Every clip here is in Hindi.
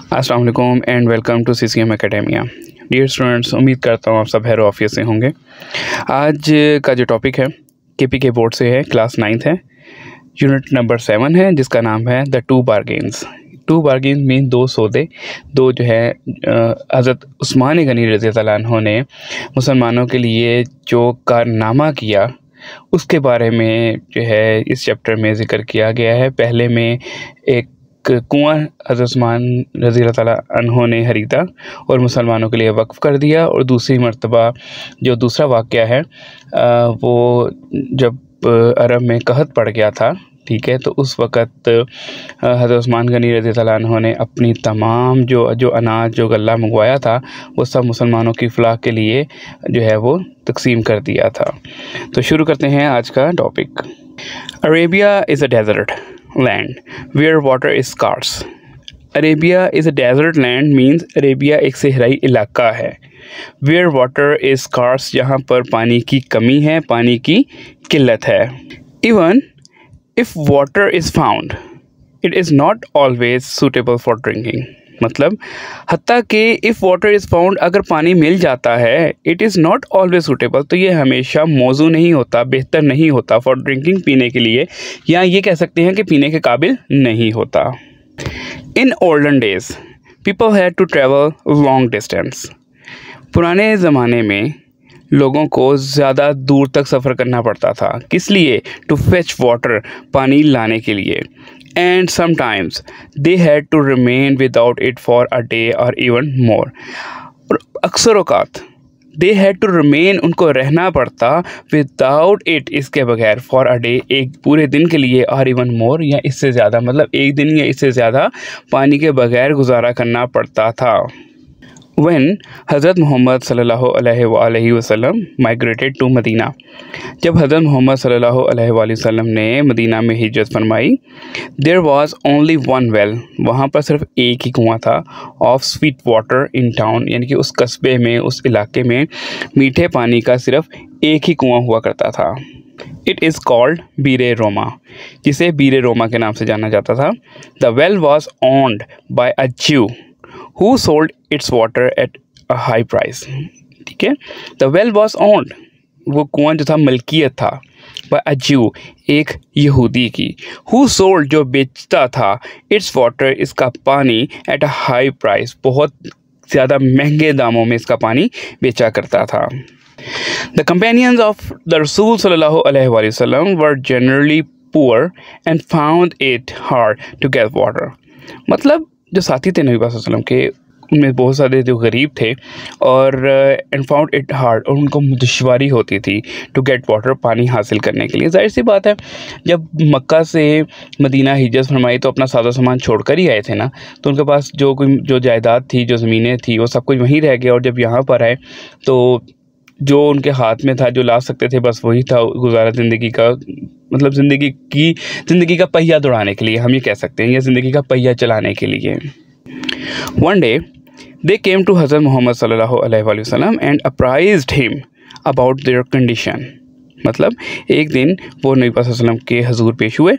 अस्सलाम वालेकुम and welcome to CCM academia. Dear students, उम्मीद करता हूँ आप सब खैर ऑफिस से होंगे। आज का जो टॉपिक है KPK बोर्ड से है, क्लास 9th है, यूनिट नंबर 7 है, जिसका नाम है द टू बारगेन्स। टू बारगेन्स मीन दो सौदे, दो जो है हज़रत उस्मान गनी रज़ी अल्लाह अन्हु ने मुसलमानों के लिए जो कारनामा किया उसके बारे में जो है इस चैप्टर में ज़िक्र किया गया है। पहले में एक कुआं हज़रत उस्मान रज़ी अल्लाह अन्हु ने ख़रीदा और मुसलमानों के लिए वक्फ़ कर दिया, और दूसरी मर्तबा जो दूसरा वाक़या है वो जब अरब में कहत पड़ गया था, ठीक है, तो उस वक़्त हज़रत उस्मान गनी रज़ी अल्लाह अन्हु ने अपनी तमाम जो अनाज जो गल्ला मंगवाया था वो सब मुसलमानों की फ़लाह के लिए जो है वो तकसीम कर दिया था। तो शुरू करते हैं आज का topic. Arabia is a desert land where water is scarce. Arabia is a desert land means Arabia एक सहराई इलाका है। वेयर वाटर इज़ स्कार्स, जहाँ पर पानी की कमी है, पानी की किल्लत है। Even if water is found it is not always suitable for drinking. मतलब हत्ता कि इफ़ वाटर इज़ फाउंड, अगर पानी मिल जाता है, it is not always suitable, तो ये हमेशा मौजू नहीं होता, बेहतर नहीं होता फॉर ड्रिंकिंग, पीने के लिए, या ये कह सकते हैं कि पीने के काबिल नहीं होता। In olden days people had to travel long distance. पुराने ज़माने में लोगों को ज़्यादा दूर तक सफ़र करना पड़ता था, किस लिए? टू फेच वाटर, पानी लाने के लिए। And sometimes they had to remain without it for a day और इवन मोर। और अक्सर औक़ात दे हैड टू रिमेन, उनको रहना पड़ता, विदाउट इट, इसके बगैर, फॉर अ डे, एक पूरे दिन के लिए, और इवन मोर, या इससे ज़्यादा, मतलब एक दिन या इससे ज़्यादा पानी के बगैर गुजारा करना पड़ता था। When हज़रत मोहम्मद सल्लल्लाहु अलैहि वसल्लम migrated to मदीना, जब हज़रत मोहम्मद सल्लल्लाहु अलैहि वसल्लम ने मदीना में हिजरत फरमाई, there was only one well, वहाँ पर सिर्फ एक ही कुआं था, of sweet water in town, यानी कि उस कस्बे में, उस इलाके में मीठे पानी का सिर्फ एक ही कुआं हुआ करता था। It is called बीरे रोमा, जिसे बीरे रोमा के नाम से जाना जाता था। The well was owned by a Jew who sold its water at a high price। ठीक है, the well was owned, वो कुआं जो था मलकियत था, by a Jew, एक यहूदी की, who sold, जो बेचता था, its water, इसका पानी, at a high price, बहुत ज़्यादा महंगे दामों में इसका पानी बेचा करता था। The companions of the Rasul sallallahu alaihi wasallam were generally poor and found it hard to get water। मतलब जो साथी थे नबी पाक सल्लल्लाहु अलैहि वसल्लम के, उनमें बहुत सारे जो गरीब थे, और एंड फाउंड इट हार्ड, और उनको दुश्वारी होती थी टू गेट वाटर, पानी हासिल करने के लिए। जाहिर सी बात है, जब मक्का से मदीना हिजरत फरमाई तो अपना सादा सामान छोड़ कर ही आए थे ना, तो उनके पास जो जायदाद थी, जो ज़मीनें थी, वो सब कुछ वहीं रह गया, और जब यहाँ पर आए तो जो उनके हाथ में था, जो ला सकते थे, बस वही था गुजारा ज़िंदगी का, मतलब ज़िंदगी का पहिया दौड़ाने के लिए, हम ये कह सकते हैं, या ज़िंदगी का पहिया चलाने के लिए। One day they came to हज़रत मोहम्मद सल्लल्लाहु अलैहि वसल्लम and apprised him about their condition. मतलब एक दिन वो नबी पाक सल्लल्लाहु अलैहि वसल्लम के हजूर पेश हुए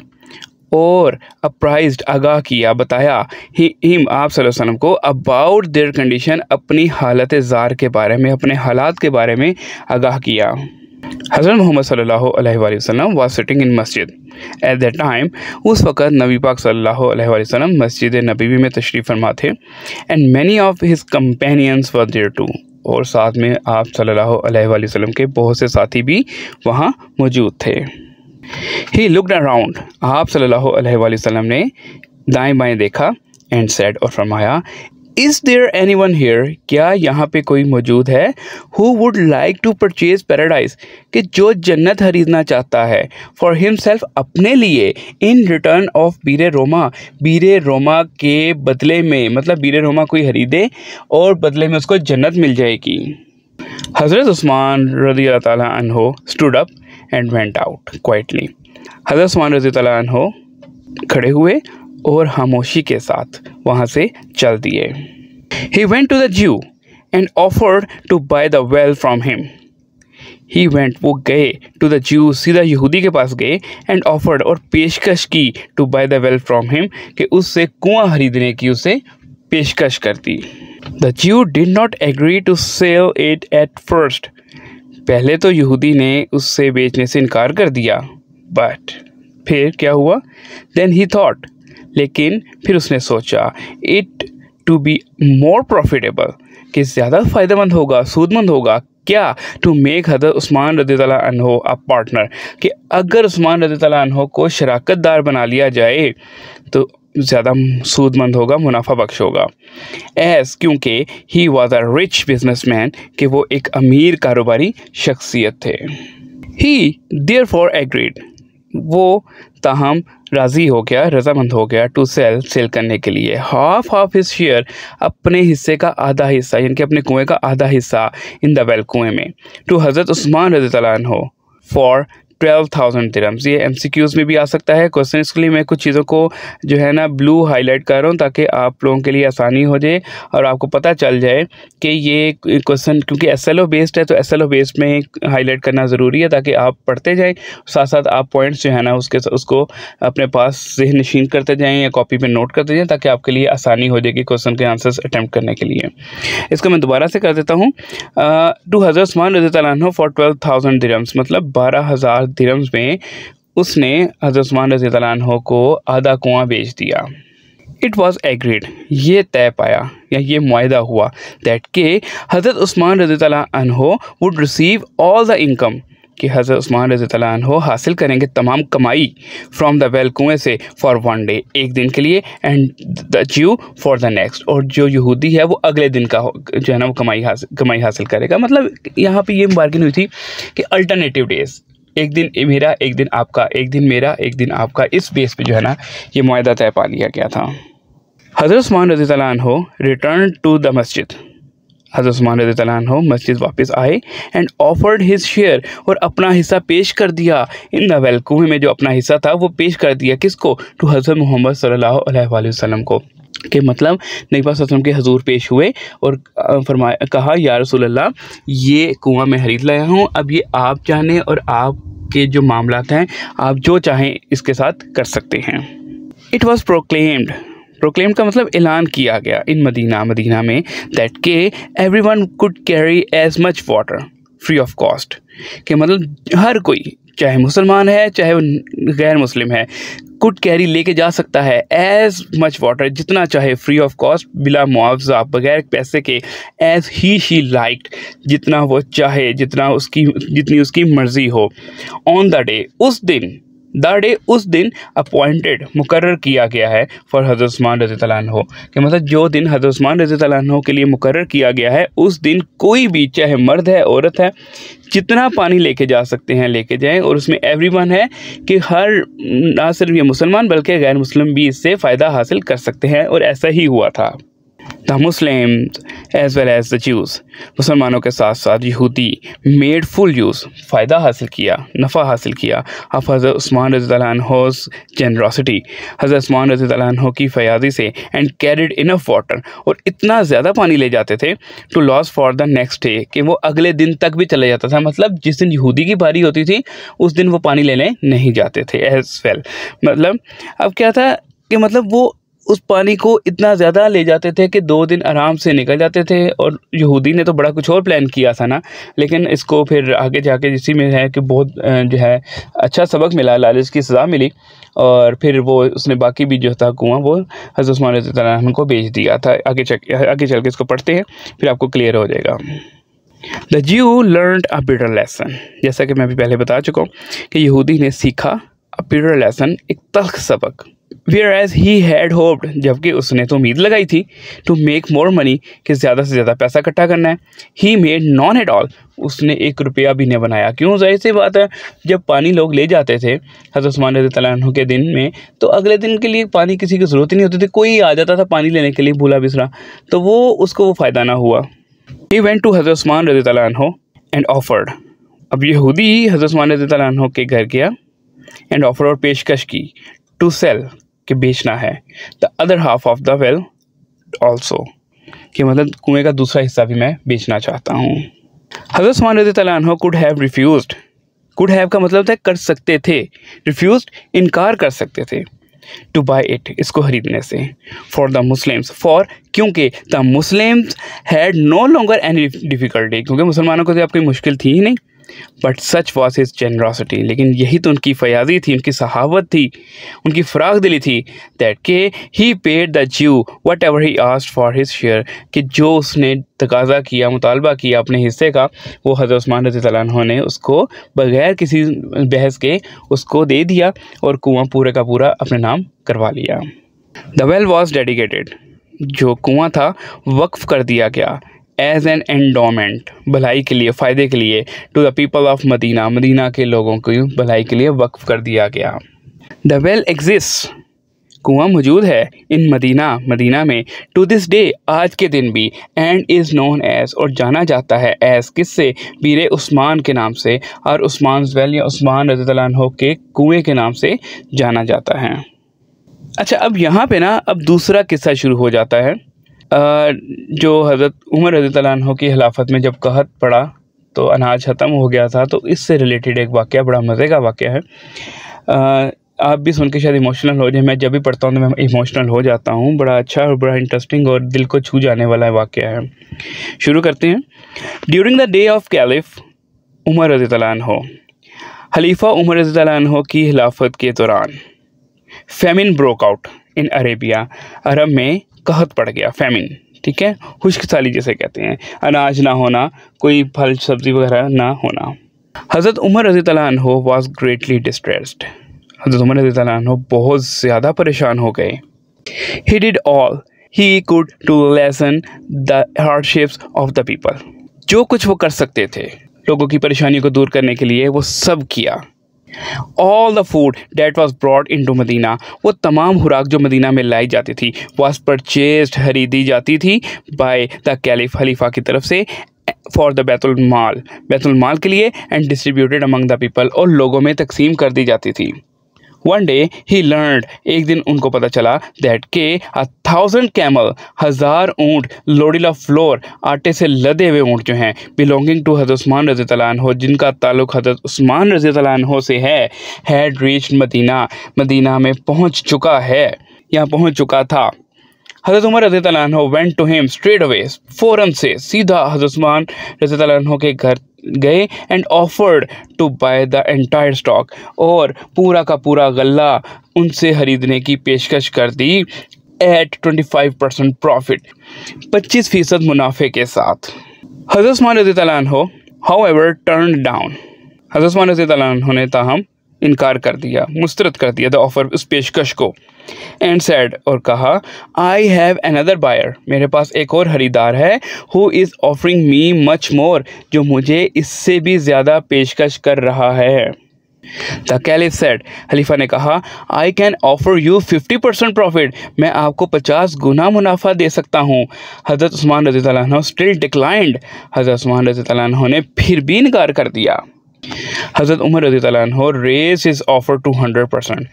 और अप्राइज्ड, आगाह किया, बताया, हिम, आप सल्लल्लाहु अलैहि वसल्लम को, अबाउट देयर कंडीशन, अपनी हालत ज़ार के बारे में, अपने हालात के बारे में आगाह किया। हज़रत मोहम्मद सल्लल्लाहु अलैहि वसल्लम वाज सिटिंग इन मस्जिद एट दैट टाइम, उस वक़्त नबी पाक सल्लल्लाहु अलैहि वसल्लम मस्जिद नबवी में तशरीफ़ फरमा थे। And many of his companions were there too, और साथ में आप सल्लल्लाहु अलैहि वसल्लम के बहुत से साथी भी वहाँ मौजूद थे। ही लुक्ड अराउंड, आप सल्लल्लाहु अलैहि वसल्लम ने दाएं बाएं देखा, एंड सेड, और फरमाया, इज़ देयर एनीवन हियर, क्या यहाँ पे कोई मौजूद है, who would like to purchase paradise, कि जो जन्नत खरीदना चाहता है, फॉर हिमसेल्फ, अपने लिए, इन रिटर्न ऑफ बीरे रोमा, बीरे रोमा के बदले में, मतलब बीरे रोमा कोई खरीदे और बदले में उसको जन्नत मिल जाएगी। हज़रत उस्मान रज़ी अल्लाह अन्हु stood up and went out quietly. हज़रत उस्मान रज़ी अल्लाह अन्हु खड़े हुए और खामोशी के साथ वहाँ से चल दिए। He went to the Jew and offered to buy the well from him। He went, वो गए, to the Jew, सीधा यहूदी के पास गए, and offered, और पेशकश की, to buy the well from him, कि उससे कुआं खरीदने की उसे पेशकश कर दी। The Jew did not agree to sell it at first. पहले तो यहूदी ने उससे बेचने से इनकार कर दिया, बट फिर क्या हुआ? Then he thought, लेकिन फिर उसने सोचा, it to be more profitable, कि ज़्यादा फ़ायदेमंद होगा, सूदमंद होगा क्या, टू मेक हज़रत उस्मान रज़ियल्लाहु अन्हु अ पार्टनर, कि अगर उस्मान रज़ियल्लाहु अन्हु को शराकतदार बना लिया जाए तो ज़्यादा सूदमंद होगा, मुनाफा बख्श होगा। एस क्योंकि he was a rich businessman, कि वो एक अमीर कारोबारी शख्सियत थे। ही देयरफॉर एग्रीड, वो ताहम राज़ी हो गया, रजामंद हो गया, टू सेल करने के लिए हाफ हिज शेयर, अपने हिस्से का आधा हिस्सा, यानी कि अपने कुएं का आधा हिस्सा, इन द वेल, कुएं में, टू हज़रत उस्मान रज़ियल्लाहु अन्हु फॉर 12,000 दिरहम्स। ये MCQs में भी आ सकता है क्वेश्चन, इसके लिए मैं कुछ चीज़ों को जो है ना ब्लू हाईलाइट कर रहा हूँ ताकि आप लोगों के लिए आसानी हो जाए और आपको पता चल जाए कि ये क्वेश्चन, क्योंकि SLO बेस्ड है तो SLO बेस्ड में हाईलाइट करना ज़रूरी है ताकि आप पढ़ते जाएँ, साथ साथ आप पॉइंट्स जो है ना उसको अपने पास ज़हन नशीन करते जाएँ या कॉपी पर नोट करते जाएँ ताकि आपके लिए आसानी हो जाएगी क्वेश्चन के आंसर्स अटैम्प्ट करने के लिए। इसको मैं दोबारा से कर देता हूँ। टू हज़रत उस्मान रज़ियल्लाहु अन्हु फॉर 12,000 दिरहम्स, मतलब 12,000 दिरहम्स में उसने हज़रत उस्मान रज़ियल्लाहु अन्हु को आधा कुआं बेच दिया। इट वॉज एग्रीड, ये तय पाया या ये मुआहदा हुआ, दैट के हज़रत उस्मान रज़ियल्लाहु अन्हु would receive all the income, कि हज़रत उस्मान रज़ियल्लाहु अन्हु हासिल करेंगे तमाम कमाई फ्रॉम द वेल, कुएँ से, फॉर वन डे, एक दिन के लिए, and the Jew for the next, और जो यहूदी है वो अगले दिन का जो है ना वो कमाई हासिल करेगा। मतलब यहाँ पे ये बार्गेन हुई थी कि अल्टरनेटिव डेज, एक दिन मेरा एक दिन आपका, एक दिन मेरा एक दिन आपका, इस बेस पे जो है ना ये मुआहदा तय पा लिया गया था। हज़रत उस्मान रज़ियल्लाहु अन्हु रिटर्न टू द मस्जिद, हज़रत उस्मान रज़ियल्लाहु अन्हु मस्जिद वापस आए, एंड ऑफर्ड हिज शेयर, और अपना हिस्सा पेश कर दिया, इन द वेल, कुएं में जो अपना हिस्सा था वो पेश कर दिया, किसको? टू हज़रत मोहम्मद सल्लल्लाहु अलैहि वसल्लम को, कि मतलब नबी पाक सल्लल्लाहु अलैहि वसल्लम के हजूर पेश हुए और फरमाया, कहा, या रसूल अल्लाह, ये कुआं मैं खरीद लाया हूँ, अब ये आप जाने और आपके जो मामलात हैं आप जो चाहें इसके साथ कर सकते हैं। इट वॉज प्रोक्लेम्ड, प्रोक्लेम का मतलब ऐलान किया गया, इन मदीना में, दैट के everyone could carry as much water free of cost, कि मतलब हर कोई, चाहे मुसलमान है चाहे गैर मुस्लिम है, कुड कैरी लेके जा सकता है एज मच वाटर, जितना चाहे, फ्री ऑफ कॉस्ट, बिला मुआवजा, बगैर पैसे के, एज ही शी लाइक्ड, जितना वो चाहे, जितनी उसकी मर्ज़ी हो, ऑन द डे, उस दिन, उस दिन अपॉइंटेड, मुकर्रर किया गया है, फॉर हज़रत उस्मान रज़ियल्लाहु अन्हु, कि मतलब जो दिन हज़रत उस्मान रज़ियल्लाहु अन्हु के लिए मुकर्रर किया गया है, उस दिन कोई भी, चाहे मर्द है औरत है, जितना पानी लेके जा सकते हैं लेके जाएं, और उसमें एवरीवन है कि हर, ना सिर्फ ये मुसलमान बल्कि गैर मुस्लिम भी इससे फ़ायदा हासिल कर सकते हैं, और ऐसा ही हुआ था। The Muslim as well as the Jews, मुसलमानों के साथ साथ यहूदी, मेड फुल यूज़, फ़ायदा हासिल किया, नफ़ा हासिल किया, ऑफ हज़रत उस्मान रज़ियल्लाहु अन्हु's जेनरॉसिटी, हज़रत उस्मान रज़ियल्लाहु अन्हु की फ़यादी से, एंड कैरिड इनफ वाटर, और इतना ज़्यादा पानी ले जाते थे, to loss for the next day, कि वो अगले दिन तक भी चले जाता था, मतलब जिस दिन यहूदी की बारी होती थी उस दिन वो पानी लेने नहीं जाते थे एज वेल। मतलब अब क्या था कि मतलब वो उस पानी को इतना ज़्यादा ले जाते थे कि 2 दिन आराम से निकल जाते थे, और यहूदी ने तो बड़ा कुछ और प्लान किया था ना, लेकिन इसको फिर आगे जाके इसी में है कि बहुत जो है अच्छा सबक मिला, लालच की सज़ा मिली, और फिर वो उसने बाकी भी जो था कुआं वो हज़रत उस्मान रज़ियल्लाहु अन्हु को बेच दिया था। आगे चल के इसको पढ़ते हैं, फिर आपको क्लियर हो जाएगा। The Jew learned a bitter lesson, जैसा कि मैं अभी पहले बता चुका हूँ कि यहूदी ने सीखा a bitter lesson, एक तल्ख सबक, whereas he had hoped, जबकि उसने तो उम्मीद लगाई थी, to make more money, कि ज़्यादा से ज़्यादा पैसा इकट्ठा करना है, he made none at all, उसने 1 रुपया भी नहीं बनाया। क्यों? जाहिर सी बात है, जब पानी लोग ले जाते थे हज़रत उस्मान रज़ियल्लाहु अन्हु के दिन में, तो अगले दिन के लिए पानी किसी की ज़रूरत ही नहीं होती थी, कोई आ जाता था पानी लेने के लिए भूला बिसरा, तो उसको वो फ़ायदा ना हुआ। He went to हज़रत उस्मान रज़ियल्लाहु अन्हु and offered, अब यहूदी हज़रत उस्मान रज़ियल्लाहु अन्हु के घर गया, एंड ऑफर, और पेशकश की, टू सेल, कि बेचना है, the other half of the well also, कि मतलब कुएं का दूसरा हिस्सा भी मैं बेचना चाहता हूँ। हज़रत उस्मान रज़ियल्लाहु अन्हु could have refused, could have का मतलब था कर सकते थे, रिफ्यूज्ड इनकार कर सकते थे, टू बाई इट, इसको खरीदने से, फॉर द मुस्लिम्स, फॉर क्योंकि the Muslims had no longer any difficulty, क्योंकि मुसलमानों को तो अब कोई मुश्किल थी ही नहीं, but such was his generosity, लेकिन यही तो उनकी फयाजी थी, उनकी सहावत थी, उनकी फ़राख दिली थी, दैट के ही पेड द ज्यू what ever he asked for his share, कि जो उसने तकाजा किया, मुतालबा किया अपने हिस्से का, वो हज़रत उस्मान रज़ियल्लाहु अन्हु ने उसको बग़ैर किसी बहस के उसको दे दिया और कुआं पूरे का पूरा अपने नाम करवा लिया। द वेल वॉज डेडिकेटेड, जो कुआं था वक्फ़ कर दिया गया, एज एन एंडोमेंट, भलाई के लिए, फ़ायदे के लिए, to the people of Medina, Medina के लोगों की भलाई के लिए वक्फ़ कर दिया गया। द वेल एग्जिस्ट, कुआं मौजूद है, इन मदीना, मदीना में, टू दिस डे, आज के दिन भी, एंड इज़ नोन एज, और जाना जाता है एज, किससे, बीरे उस्मान के नाम से, और उस्मान वेल या उस्मान रज़ियल्लाहु अन्हु के कुएँ के नाम से जाना जाता है। अच्छा, अब यहाँ पे ना अब दूसरा किस्सा शुरू हो जाता है। जो हज़रत उमर रज़ियल्लाहु अन्हु की खिलाफत में जब कहत पड़ा तो अनाज ख़त्म हो गया था, तो इससे रिलेटेड एक वाक़या, बड़ा मज़े का वाक़या है। आप भी सुन के शायद इमोशनल हो जाए, मैं जब भी पढ़ता हूँ तो मैं इमोशनल हो जाता हूँ। बड़ा अच्छा और बड़ा इंटरेस्टिंग और दिल को छू जाने वाला वाक़या है। शुरू करते हैं। During the day of caliph Umar रज़ियल्लाहु अन्हु, खलीफा उमर रज़ियल्लाहु अन्हु की खिलाफत के दौरान famine broke out in Arabia, अरब में कहत पड़ गया, फेमिन, ठीक है, खुश्क साली जिसे कहते हैं, अनाज ना होना, कोई फल सब्ज़ी वगैरह ना होना। हज़रत उमर रज़ियल्लाहु अन्हु वाज ग्रेटली डिस्ट्रेस्ड, हज़रत उमर रज़ियल्लाहु अन्हु बहुत ज़्यादा परेशान हो गए। He did all he could to lessen the hardships of the people, जो कुछ वो कर सकते थे लोगों की परेशानियों को दूर करने के लिए वो सब किया। All the food that was brought into Medina, वो तमाम खुराक जो मदीना में लाई जाती थी, was purchased, खरीदी जाती थी, by the caliph, खलीफा की तरफ से, for the बैतुल माल के लिए, and distributed among the people, और लोगों में तकसीम कर दी जाती थी। One day he learned, एक दिन उनको पता चला, that के 1000 camel, 1000 ऊँट, loaded of flour, आटे से लदे हुए ऊँट जो हैं, belonging to हज़रत उस्मान रज़ियल्लाहु अन्हु, जिनका ताल्लुक़ हज़रत उस्मान रज़ियल्लाहु अन्हु से है, had reached मदीना, मदीना में पहुँच चुका है, यहाँ पहुँच चुका था। हज़रत उमर रज़ियल्लाहु अन्हु went to him straight away, फ़ौरन से सीधा हज़रत उस्मान रज़ियल्लाहु अन्हु के घर गए, and offered to buy the entire stock, और पूरा का पूरा गल्ला उनसे खरीदने की पेशकश कर दी, एट 25% प्रॉफिट, 25% मुनाफे के साथ। हज़रत उस्मान रज़ियल्लाहु अन्हु हाउएवर टर्न डाउन, हज़रत उस्मान रज़ियल्लाहु अन्हु ने ताहम इनकार कर दिया, मुस्तरद कर दिया द ऑफ़र, उस पेशकश को, एंड सेड, और कहा, आई हैव अनदर बायर, मेरे पास एक और खरीदार है, who is offering me much more, जो मुझे इससे भी ज़्यादा पेशकश कर रहा है। द कैलिफ सेड, खलीफा ने कहा, I can offer you 50% profit, मैं आपको 50 गुना मुनाफा दे सकता हूँ। हज़रत उस्मान रज़ियल्लाहु अन्हु स्टिल डिक्लाइंड, हज़रत उस्मान रज़ियल्लाहु अन्हु ने फिर भी इनकार कर दिया। हज़रत उमर रज़ियल्लाहु अन्हु रेज़ हिज ऑफ़र टू 100%,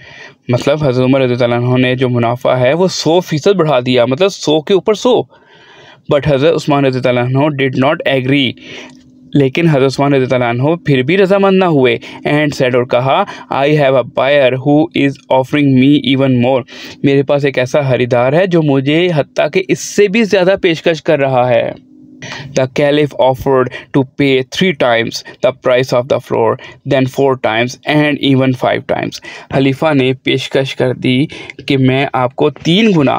मतलब हज़रत उमर रज़ियल्लाहु अन्हु ने जो मुनाफा है वो 100% बढ़ा दिया, मतलब 100 के ऊपर 100। बट हज़रत उस्मान रज़ियल्लाहु अन्हु डिड नॉट एग्री, लेकिन हज़रत उस्मान रज़ियल्लाहु अन्हु फिर भी रजामंद ना हुए, एंड सेड, और कहा, I have a buyer who is offering me even more, मेरे पास एक ऐसा खरीदार है जो मुझे हत्ता के इससे भी ज़्यादा पेशकश कर रहा है। The caliph offered to pay 3 times the price of the floor, then 4 times and even 5 times. खलीफा ने पेशकश कर दी कि मैं आपको 3 गुना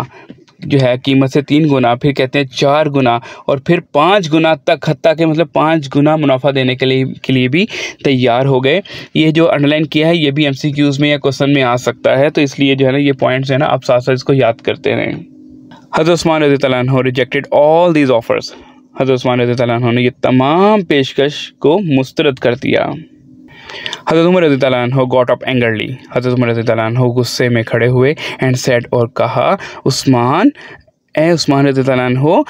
जो है कीमत से 3 गुना, फिर कहते हैं 4 गुना, और फिर 5 गुना तक, हत्ता के मतलब 5 गुना मुनाफा देने के लिए भी तैयार हो गए। ये जो अंडरलाइन किया है ये भी MCQs में या क्वेश्चन में आ सकता है, तो इसलिए जो है ना ये पॉइंट्स है ना आप साथ साथ इसको याद करते रहें। हज़रत उस्मान रज़ियल्लाहु अन्हु रिजेक्टेड ऑल दीज ऑफर्स, हज़रत उस्मान रज़ियल्लाहु अन्हु ने ये तमाम पेशकश को मुस्तरद कर दिया। हज़रत उमर रज़ियल्लाहु अन्हु गॉट अप एंगरली, हज़रत उमर रज़ियल्लाहु अन्हु गुस्से में खड़े हुए, एंड सेड, और कहा, उस्मान रज़ियल्लाहु अन्हु,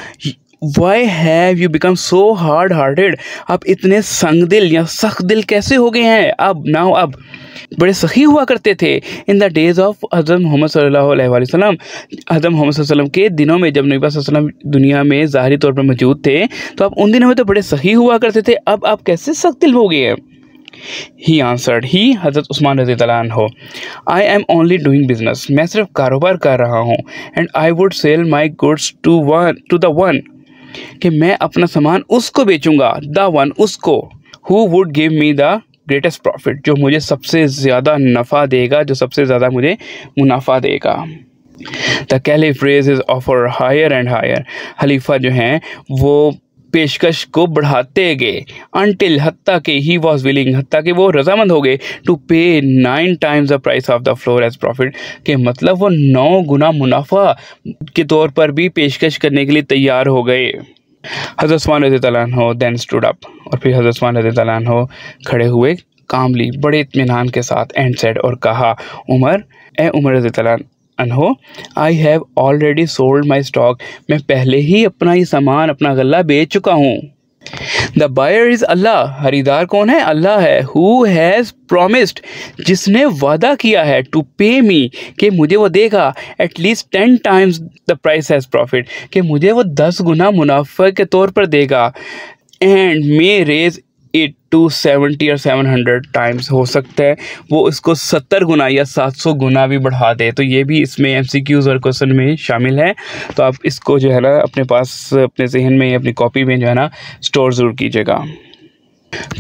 why have you become so hard hearted, आप इतने संग दिल या सख्त दिल कैसे हो गए हैं अब, नाउ अब बड़े सखी हुआ करते थे इन द डेज़ ऑफ हज़रत मोहम्मद सल्लल्लाहु अलैहि वसल्लम, हज़रत मोहम्मद सल्लल्लाहु अलैहि वसल्लम के दिनों में, जब नबी पाक सल्लल्लाहु अलैहि वसल्लम दुनिया में ज़ाहिरी तौर पर मौजूद थे, तो आप उन दिनों में तो बड़े सखी हुआ करते थे, अब आप कैसे सख्त दिल हो गए हैं। ही आंसर्ड, ही हज़रत उस्मान रज़ी अल्लाह अन्हो, I am only doing business, मैं सिर्फ कारोबार कर रहा हूँ। And I would sell my goods to the one, कि मैं अपना सामान उसको बेचूंगा, द वन, उसको, who would give me the greatest profit, जो मुझे सबसे ज़्यादा नफ़ा देगा, जो सबसे ज़्यादा मुझे मुनाफा देगा। The caliph raise is offer higher and higher, खलीफा जो हैं वो पेशकश को बढ़ाते गए, अनटिल, हत्ता के, ही वॉज विलिंग, हत्ता के वो रजामंद हो गए, to pay 9 times the price of the flour as profit, के मतलब वो 9 गुना मुनाफा के तौर पर भी पेशकश करने के लिए तैयार हो गए। हज़रत उस्मान रज़ियल्लाहु अन्हु देन स्टूड अप, और फिर हज़रत उस्मान रज़ियल्लाहु अन्हु खड़े हुए कामली, बड़े इत्मीनान के साथ, एंड सेड, और कहा, उमर, ए उमर रज़ियल्लाहु अन्हु, I have already sold my stock, मैं पहले ही अपना ये सामान, अपना गल्ला बेच चुका हूँ। द बायर इज़ अल्लाह, खरीदार कौन है? अल्लाह है। हु हैज़ प्रोमिस्ड, जिसने वादा किया है, टू पे मी, कि मुझे वो देगा, at least 10 times the price as profit, कि मुझे वो 10 गुना मुनाफा के तौर पर देगा। And may raise it to 70 और 700 टाइम्स, हो सकता है वो इसको 70 गुना या 700 गुना भी बढ़ा दे। तो ये भी इसमें MCQs और क्वेश्चन में शामिल है, तो आप इसको जो है ना अपने पास, अपने जहन में, अपनी कॉपी में जो है ना स्टोर ज़रूर कीजिएगा।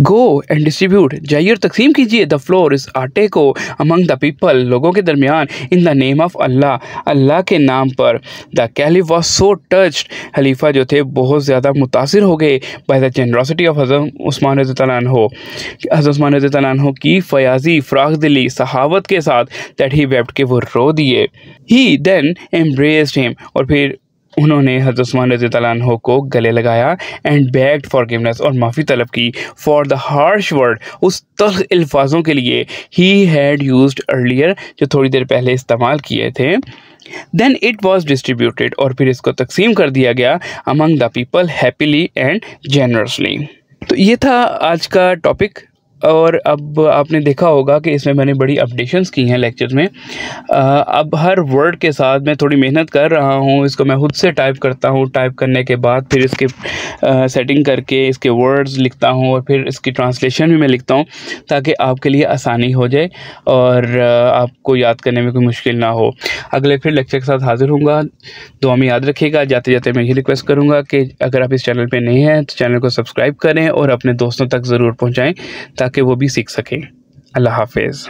गो एंड डिस्ट्रीब्यूट, जाइए और तकसीम कीजिए, द फ्लोर, इस आटे को, अमंग द पीपल, लोगों के दरमियान, in the name of Allah, अल्लाह के नाम पर। The caliph was so touched, खलीफा जो थे बहुत ज़्यादा मुतासिर हो गए, बाय द जनरॉसिटी ऑफ हज़रत उस्मान रज़ियल्लाहु अन्हु, हज़रत उस्मान रज़ियल्लाहु अन्हु की फयाजी, फ़राख दिली, सहावत के साथ, दैट ही वेप्ट, के वो रो दिए। ही देन एम्ब्रेस्ड हिम, और फिर उन्होंने हज़रत उस्मान रज़ियल्लाहु अन्हु को गले लगाया, एंड बेग्ड फॉरगिवनेस, और माफ़ी तलब की, फॉर द हार्श वर्ड, उस तल्ख अल्फाजों के लिए, ही हैड यूज्ड अर्लियर, जो थोड़ी देर पहले इस्तेमाल किए थे। देन इट वॉज डिस्ट्रीब्यूटेड, और फिर इसको तकसीम कर दिया गया, among the people happily and generously. तो ये था आज का टॉपिक, और अब आपने देखा होगा कि इसमें मैंने बड़ी अपडेशंस की हैं लेक्चर में। अब हर वर्ड के साथ मैं थोड़ी मेहनत कर रहा हूँ, इसको मैं खुद से टाइप करता हूँ, टाइप करने के बाद फिर इसके सेटिंग करके इसके वर्ड्स लिखता हूँ, और फिर इसकी ट्रांसलेशन भी मैं लिखता हूँ, ताकि आपके लिए आसानी हो जाए और आपको याद करने में कोई मुश्किल ना हो। अगले फिर लेक्चर के साथ हाज़िर होऊंगा, दुआ में याद रखिएगा। जाते जाते मैं ये रिक्वेस्ट करूँगा कि अगर आप इस चैनल पर नए हैं तो चैनल को सब्सक्राइब करें और अपने दोस्तों तक ज़रूर पहुँचाएँ, ताकि वो भी सीख सकें। अल्लाह हाफ़िज़।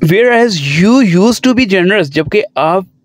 Whereas you used to be generous, जबकि आप